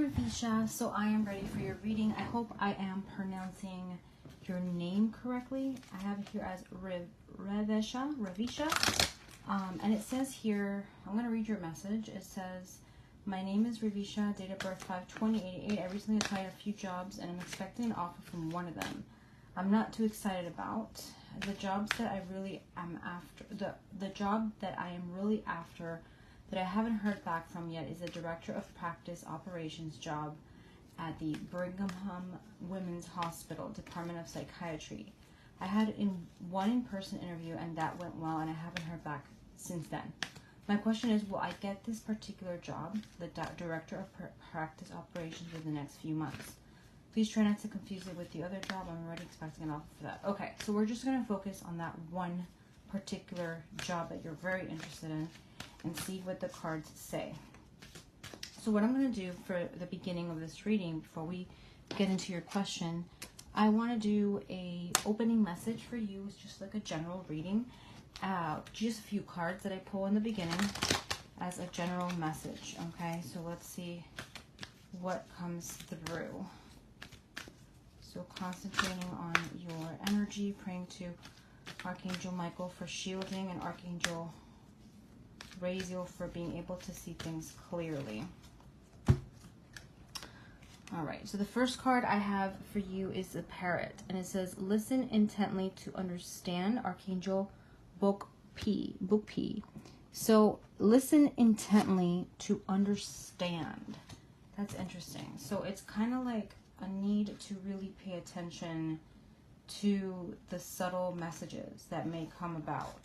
Revisha. So I am ready for your reading. I hope I am pronouncing your name correctly. I have it here as Revisha. And it says here, I'm going to read your message. It says, my name is Revisha, date of birth 5/20/88. I recently applied a few jobs and I'm expecting an offer from one of them. I'm not too excited about. The jobs that I really am after, the job that I am really after that I haven't heard back from yet is a Director of Practice Operations job at the Brigham Women's Hospital, Department of Psychiatry. I had one in-person interview and that went well and I haven't heard back since then. My question is, will I get this particular job, the Director of Practice Operations, within the next few months? Please try not to confuse it with the other job. I'm already expecting an offer for that. Okay, so we're just going to focus on that one particular job that you're very interested in and see what the cards say. So what I'm going to do for the beginning of this reading, before we get into your question, I want to do a opening message for you. It's just like a general reading. Just a few cards that I pull in the beginning as a general message. Okay, so let's see what comes through. So concentrating on your energy, praying to Archangel Michael for shielding and Archangel Raziel for being able to see things clearly. All right, so the first card I have for you is the Parrot, and it says, listen intently to understand, Archangel Book P. So listen intently to understand. That's interesting. So it's kind of like a need to really pay attention to the subtle messages that may come about.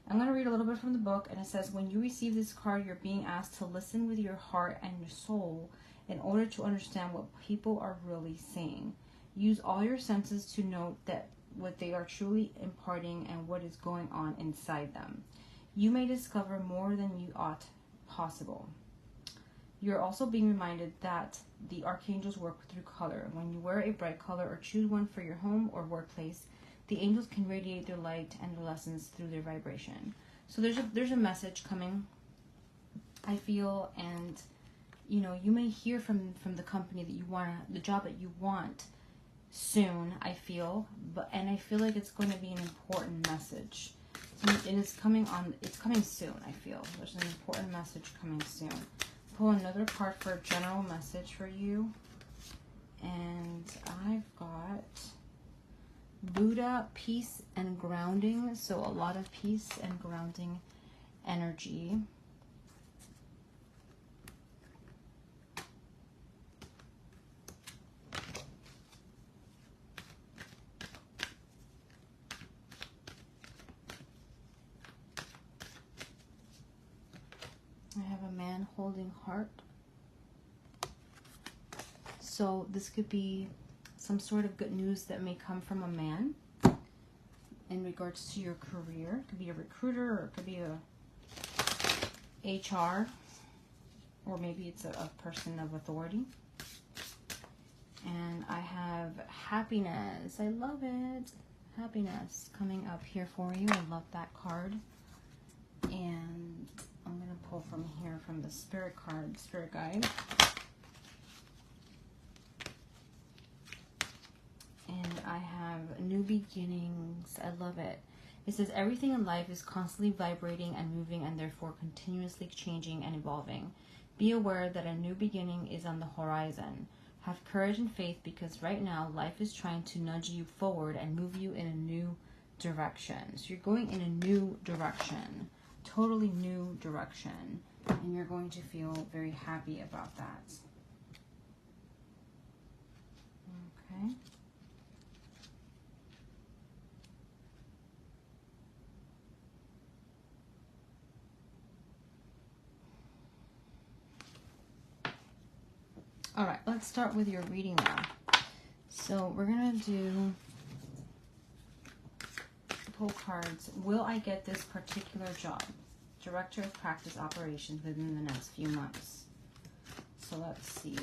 I'm going to read a little bit from the book, and it says, when you receive this card, you're being asked to listen with your heart and your soul in order to understand what people are really saying. Use all your senses to note that what they are truly imparting and what is going on inside them. You may discover more than you ought possible. You're also being reminded that the archangels work through color. When you wear a bright color or choose one for your home or workplace, the angels can radiate their light and their lessons through their vibration. So there's a message coming, I feel, and you know, you may hear from the company that you want, the job that you want soon, I feel, and I feel like it's going to be an important message. And it's coming soon, I feel. There's an important message coming soon. Pull another card for a general message for you. And I've got Buddha, peace and grounding. So a lot of peace and grounding energy. I have a man holding heart. So this could be some sort of good news that may come from a man in regards to your career. It could be a recruiter, or it could be a HR, or maybe it's a person of authority. And I have happiness. I love it. Happiness coming up here for you. I love that card. And I'm going to pull from here from the Spirit card, Spirit Guide. And I have new beginnings. I love it. It says, everything in life is constantly vibrating and moving and therefore continuously changing and evolving. Be aware that a new beginning is on the horizon. Have courage and faith, because right now life is trying to nudge you forward and move you in a new direction. So you're going in a new direction. Totally new direction, and you're going to feel very happy about that. Okay. All right, let's start with your reading now. So we're going to do pull cards. Will I get this particular job? Director of Practice Operations within the next few months. So let's see.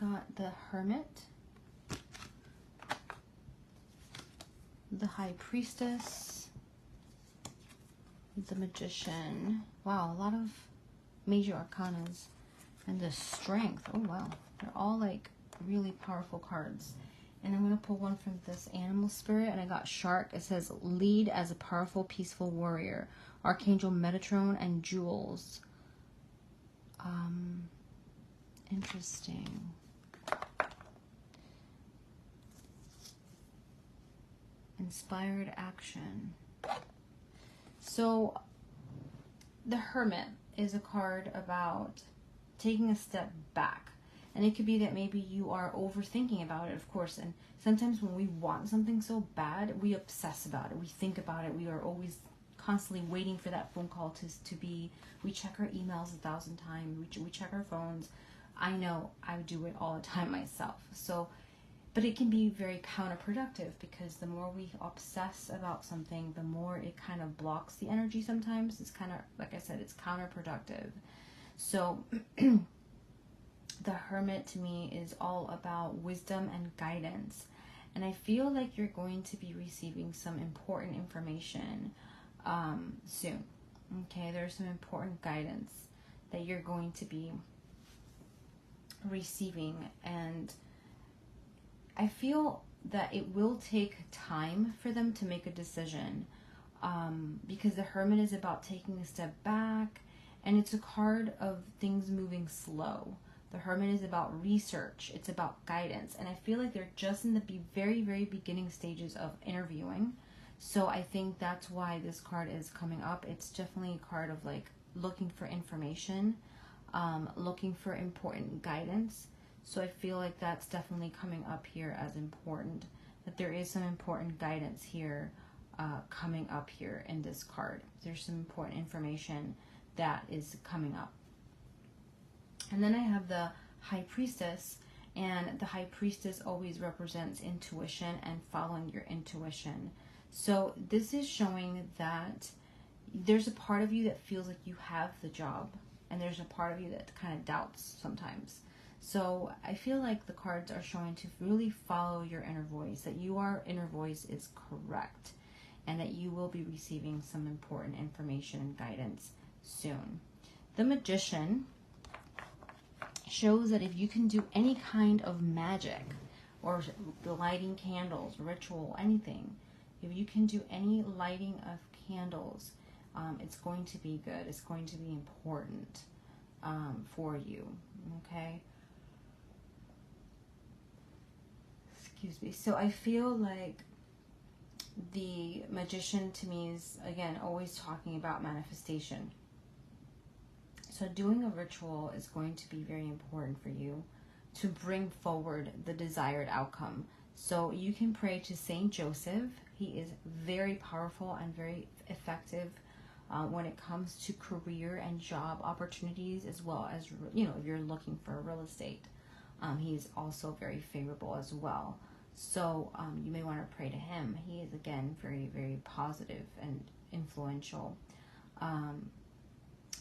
got the Hermit, the High Priestess, the Magician. Wow, a lot of major arcanas. And the Strength. Oh, wow. They're all like really powerful cards. And I'm going to pull one from this Animal Spirit. And I got Shark. It says, lead as a powerful, peaceful warrior. Archangel Metatron and Jewels. Interesting. Inspired action. So, the Hermit is a card about taking a step back. And it could be that maybe you are overthinking about it, of course. And sometimes when we want something so bad, we obsess about it. We think about it. We are always constantly waiting for that phone call to be. We check our emails 1,000 times. We check our phones. I know I do it all the time myself. So, but it can be very counterproductive, because the more we obsess about something, the more it kind of blocks the energy sometimes. It's kind of, like I said, it's counterproductive. So the Hermit to me is all about wisdom and guidance. And I feel like you're going to be receiving some important information soon. Okay, there's some important guidance that you're going to be receiving. And I feel that it will take time for them to make a decision, because the Hermit is about taking a step back, and it's a card of things moving slow. The Hermit is about research. It's about guidance. And I feel like they're just in the very, very beginning stages of interviewing. So I think that's why this card is coming up. It's definitely a card of like looking for information, looking for important guidance. So I feel like that's definitely coming up here as important, that there is some important guidance here coming up here in this card. There's some important information that is coming up. And then I have the High Priestess, and the High Priestess always represents intuition and following your intuition. So this is showing that there's a part of you that feels like you have the job, and there's a part of you that kind of doubts sometimes. So I feel like the cards are showing to really follow your inner voice, that your inner voice is correct, and that you will be receiving some important information and guidance soon. The Magician shows that if you can do any kind of magic, or lighting candles, ritual, anything, if you can do any lighting of candles, it's going to be good. It's going to be important for you. Okay? Excuse me. So I feel like the Magician to me is, again, always talking about manifestation. So doing a ritual is going to be very important for you to bring forward the desired outcome. So you can pray to Saint Joseph. He is very powerful and very effective when it comes to career and job opportunities, as well as, you know, if you're looking for real estate. He's also very favorable as well. So you may want to pray to him. He is, again, very, very positive and influential.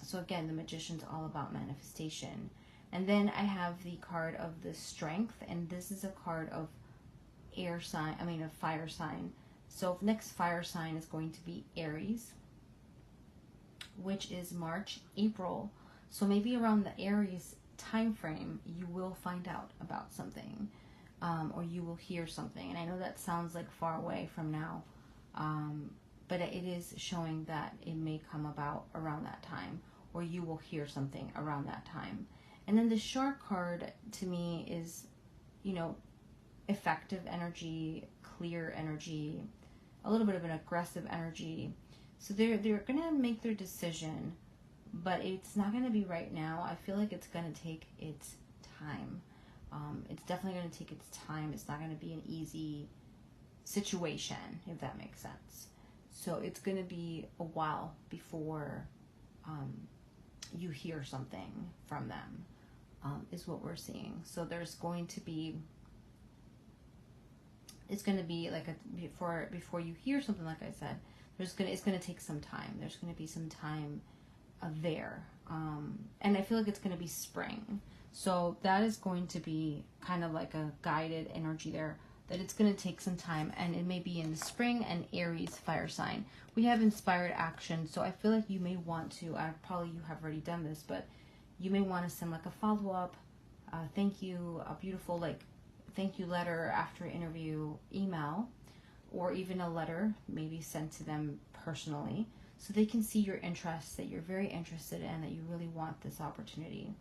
So again, the Magician's all about manifestation. And then I have the card of the Strength, and this is a card of a fire sign. So next fire sign is going to be Aries, which is March, April. So maybe around the Aries time frame, you will find out about something, or you will hear something. And I know that sounds like far away from now, but it is showing that it may come about around that time, or you will hear something around that time. And then the Shark card to me is, you know, effective energy, clear energy, a little bit of an aggressive energy. So they're going to make their decision, but it's not going to be right now. I feel like it's going to take its time. It's definitely going to take its time. It's not going to be an easy situation, if that makes sense. So it's going to be a while before you hear something from them, is what we're seeing. So there's going to be, it's going to be like before you hear something, like I said, it's going to take some time. There's going to be some time there. And I feel like it's going to be spring. So that is going to be kind of like a guided energy there, that it's going to take some time, and it may be in the spring. And Aries, fire sign. We have inspired action. So I feel like you may want to, probably you have already done this, but you may want to send like a follow-up, thank you, a beautiful like thank you letter after interview email, or even a letter maybe sent to them personally, so they can see your interest, that you're very interested and that you really want this opportunity.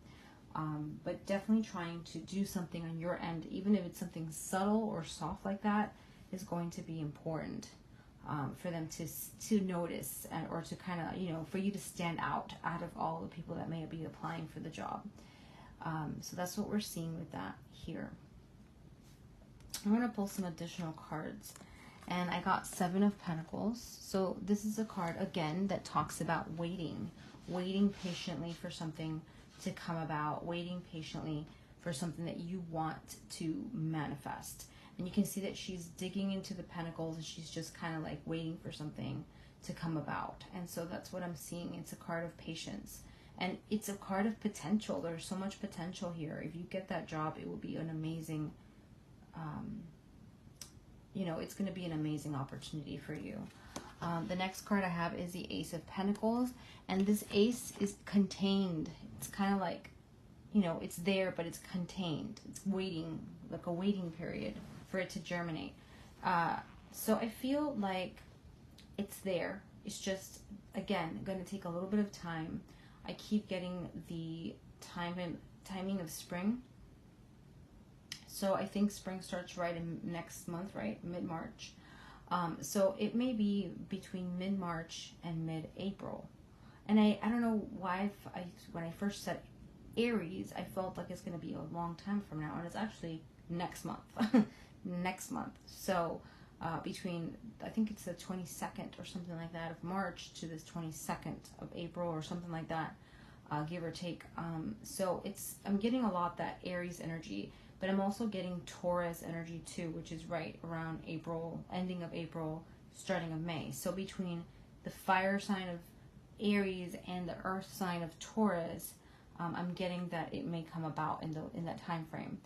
But definitely trying to do something on your end, even if it's something subtle or soft like that, is going to be important for them to notice, and or to kind of, you know, for you to stand out of all the people that may be applying for the job. So that's what we're seeing with that here. I'm going to pull some additional cards, and I got 7 of Pentacles. So this is a card, again, that talks about waiting patiently for something to come about, waiting patiently for something that you want to manifest. And you can see that she's digging into the Pentacles, and she's just kind of like waiting for something to come about. And so that's what I'm seeing. It's a card of patience, and it's a card of potential. There's so much potential here. If you get that job, it will be an amazing, you know, it's going to be an amazing opportunity for you. The next card I have is the Ace of Pentacles, and this ace is contained. It's kind of like, you know, it's there, but it's contained. It's waiting, like a waiting period for it to germinate. So I feel like it's there. It's just, again, going to take a little bit of time. I keep getting the timing of spring. So I think spring starts right in next month, right? Mid-March. So it may be between mid-March and mid-April. And I don't know why, when I first said Aries, I felt like it's going to be a long time from now. And it's actually next month. Next month. So between, I think it's the 22nd or something like that of March to this 22nd of April or something like that, give or take. So I'm getting a lot that Aries energy. But I'm also getting Taurus energy too, which is right around April, ending of April, starting of May. So between the fire sign of Aries and the earth sign of Taurus, I'm getting that it may come about in that time frame.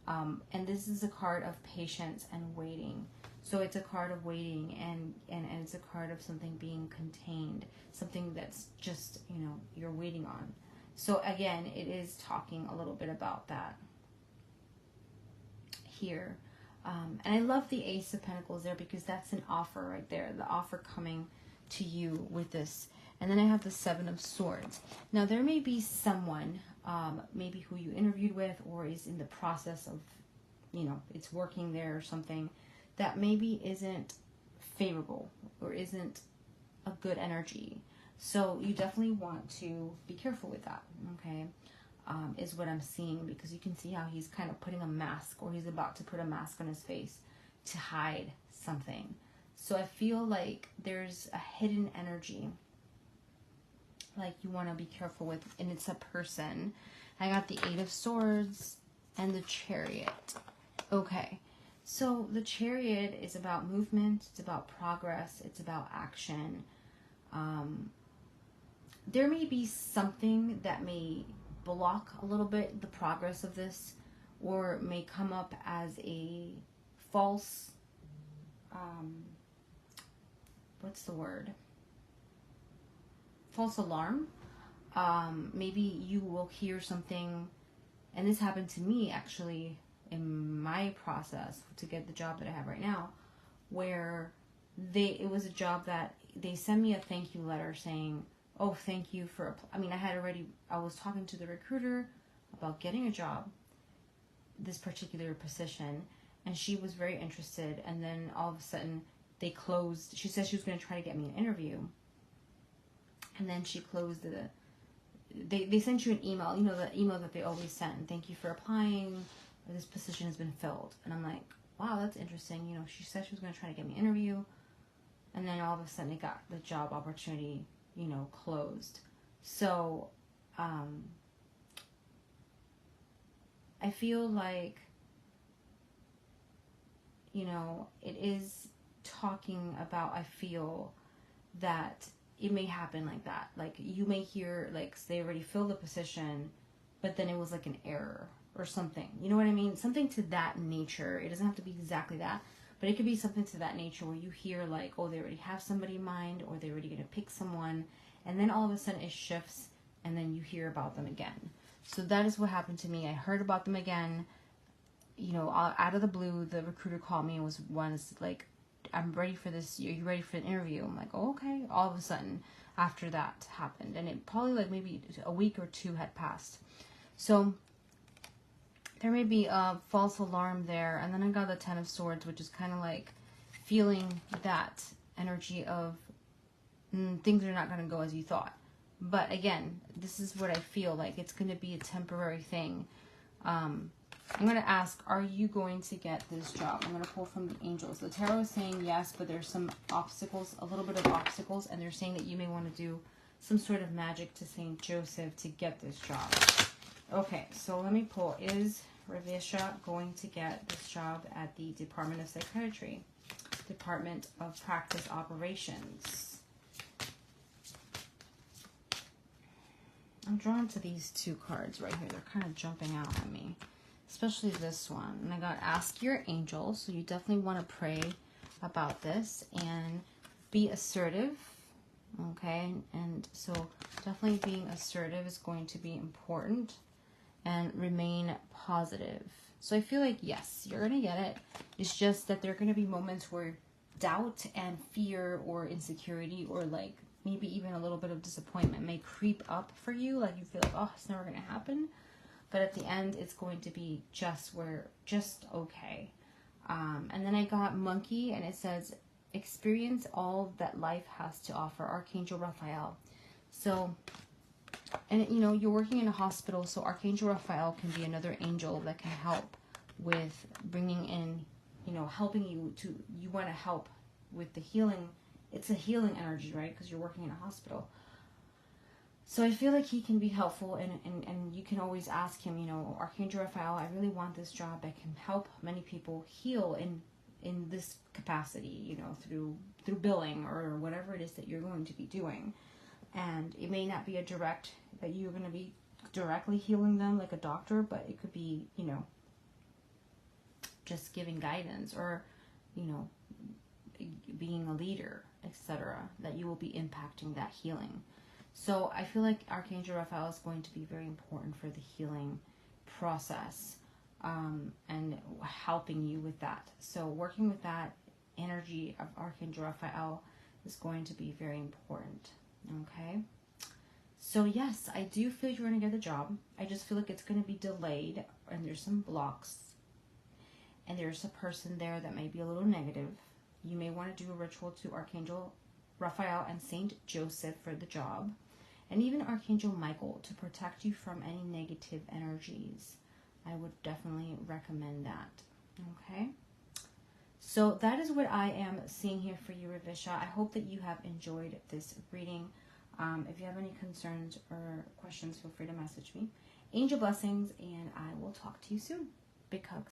And this is a card of patience and waiting. So it's a card of waiting, and it's a card of something being contained, something that's just, you know, you're waiting on. So again, it is talking a little bit about that here. And I love the Ace of Pentacles there, because that's an offer right there, the offer coming to you with this. And then I have the 7 of Swords. Now there may be someone, maybe who you interviewed with, or is in the process of, you know, it's working there or something, that maybe isn't favorable or isn't a good energy. So you definitely want to be careful with that, okay? Is what I'm seeing, because you can see how he's kind of putting a mask, or he's about to put a mask on his face to hide something. So I feel like there's a hidden energy, like you want to be careful with, and it's a person. I got the 8 of Swords and the Chariot. Okay, so the Chariot is about movement, it's about progress, it's about action. There may be something that may block a little bit the progress of this, or may come up as a false, what's the word? False alarm. Maybe you will hear something, and this happened to me actually in my process to get the job that I have right now, where it was a job that they sent me a thank you letter saying, oh, thank you for, I was talking to the recruiter about getting a job, this particular position, and she was very interested, and then all of a sudden they closed. She said she was going to try to get me an interview, and then she closed they sent you an email, you know, the email that they always send, thank you for applying, this position has been filled. And I'm like, wow, that's interesting. You know, she said she was going to try to get me an interview, and then all of a sudden they got the job opportunity, you know, closed. So I feel like, you know, it is talking about, I feel that it may happen like that. Like, you may hear, like, they already filled the position, but then it was like an error or something. You know what I mean? Something to that nature. It doesn't have to be exactly that, but it could be something to that nature where you hear like, oh, they already have somebody in mind, or they're already going to pick someone, and then all of a sudden it shifts, and then you hear about them again. So that is what happened to me. I heard about them again, you know, out of the blue. The recruiter called me and was like, I'm ready for this. Are you ready for an interview? I'm like, oh, okay. All of a sudden, after that happened, and it probably like maybe a week or two had passed. So there may be a false alarm there. And then I got the Ten of Swords, which is kind of like feeling that energy of things are not going to go as you thought. But again, this is what I feel like. It's going to be a temporary thing. I'm going to ask, are you going to get this job? I'm going to pull from the angels. The tarot is saying yes, but there's some obstacles, a little bit of obstacles, and they're saying that you may want to do some sort of magic to Saint Joseph to get this job. Okay, so let me pull. Is Revisha going to get this job at the Department of Psychiatry? Department of Practice Operations. I'm drawn to these two cards right here. They're kind of jumping out at me. Especially this one. And I got ask your angels. So you definitely want to pray about this and be assertive. Okay. And so definitely being assertive is going to be important, and remain positive. So I feel like, yes, you're going to get it. It's just that there are going to be moments where doubt and fear or insecurity, or like maybe even a little bit of disappointment, may creep up for you. Like you feel like, oh, it's never going to happen. But at the end, it's going to be just okay. And then I got monkey, and it says, experience all that life has to offer. Archangel Raphael. So, and you know, you're working in a hospital, so Archangel Raphael can be another angel that can help with bringing in, you know, helping you to, you want to help with the healing. It's a healing energy, right? Because you're working in a hospital. So I feel like he can be helpful, and you can always ask him, you know, Archangel Raphael, I really want this job that can help many people heal in this capacity, you know, through billing or whatever it is that you're going to be doing. And it may not be a direct, that you're going to be directly healing them like a doctor, but it could be, you know, just giving guidance, or, you know, being a leader, etc., that you will be impacting that healing. So I feel like Archangel Raphael is going to be very important for the healing process, and helping you with that. So working with that energy of Archangel Raphael is going to be very important. Okay. So yes, I do feel you're going to get the job. I just feel like it's going to be delayed, and there's some blocks, and there's a person there that may be a little negative. You may want to do a ritual to Archangel Raphael and Saint Joseph for the job, and even Archangel Michael to protect you from any negative energies. I would definitely recommend that. Okay. So that is what I am seeing here for you, Revisha. I hope that you have enjoyed this reading. If you have any concerns or questions, feel free to message me. Angel blessings, and I will talk to you soon. Big hugs.